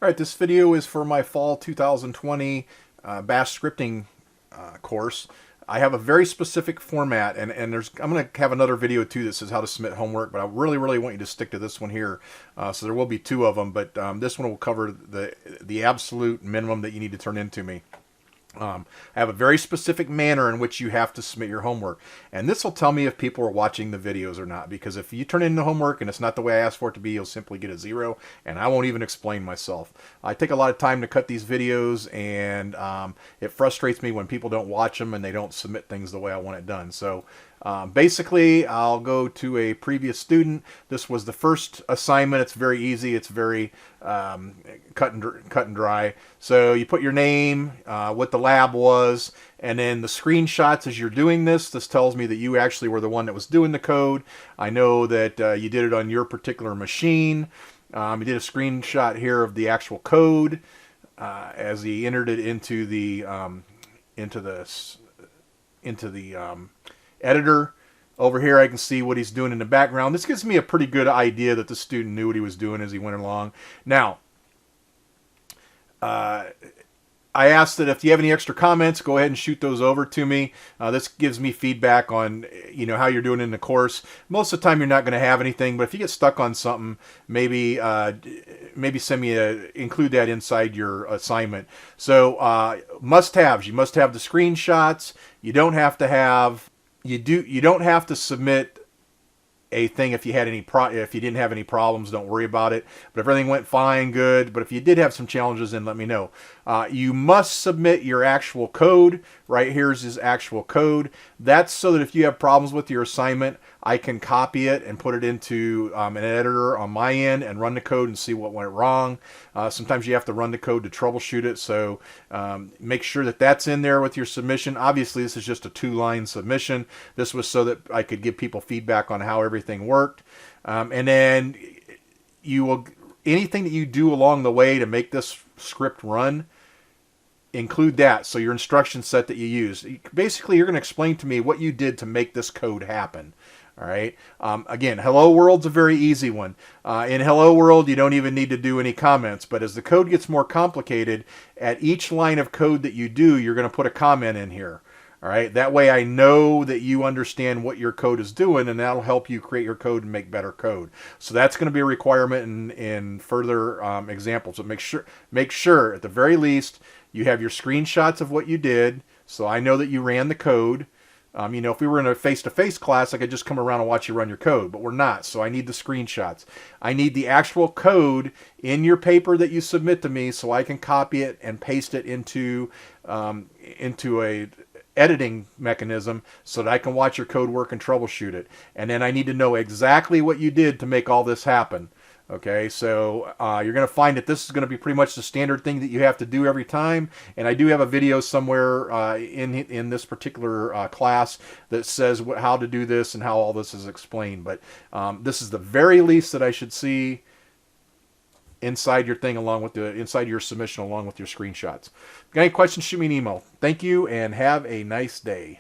All right, this video is for my fall 2020 Bash scripting course. I have a very specific format, and I'm going to have another video too that says how to submit homework, but I really want you to stick to this one here. So there will be two of them, but this one will cover the absolute minimum that you need to turn into me. I have a very specific manner in which you have to submit your homework, and this will tell me if people are watching the videos or not, because if you turn in the homework and it's not the way I asked for it to be, you'll simply get a 0, and I won't even explain myself. I take a lot of time to cut these videos, and it frustrates me when people don't watch them and they don't submit things the way I want it done. So basically, I'll go to a previous student. This was the first assignment. It's very easy. It's very cut and dry. So you put your name, what the lab was, and then the screenshots as you're doing this. This tells me that you actually were the one that was doing the code. I know that you did it on your particular machine. You did a screenshot here of the actual code as he entered it into the editor. Over here I can see what he's doing in the background. This gives me a pretty good idea that the student knew what he was doing as he went along. Now, I asked that if you have any extra comments, go ahead and shoot those over to me. This gives me feedback on how you're doing in the course. Most of the time you're not going to have anything, but if you get stuck on something, maybe send me include that inside your assignment. So must-haves: you must have the screenshots. You don't have to have you don't have to submit a thing if you had if you didn't have any problems. Don't worry about it. But if everything went fine, good. But if you did have some challenges, then let me know. You must submit your actual code. Right here's his actual code. That's so that if you have problems with your assignment, I can copy it and put it into an editor on my end and run the code and see what went wrong. Sometimes you have to run the code to troubleshoot it, so make sure that that's in there with your submission. Obviously, this is just a 2-line submission. This was so that I could give people feedback on how everything worked. And then anything that you do along the way to make this script run, include that. So your instruction set that you use. Basically, you're going to explain to me what you did to make this code happen. All right. Again, Hello World's a very easy one. In Hello World, you don't even need to do any comments. But as the code gets more complicated, at each line of code that you do, you're going to put a comment in here. All right. That way I know that you understand what your code is doing, and that'll help you create your code and make better code. So that's going to be a requirement in further examples. So make sure at the very least you have your screenshots of what you did, so I know that you ran the code. If we were in a face-to-face class, I could just come around and watch you run your code, but we're not, so I need the screenshots. I need the actual code in your paper that you submit to me so I can copy it and paste it into a editing mechanism so that I can watch your code work and troubleshoot it. And then I need to know exactly what you did to make all this happen. Okay, so you're going to find that this is going to be pretty much the standard thing that you have to do every time. And I do have a video somewhere in this particular class that says how to do this and how all this is explained. But this is the very least that I should see inside your thing, inside your submission, along with your screenshots. Got any questions? Shoot me an email. Thank you, and have a nice day.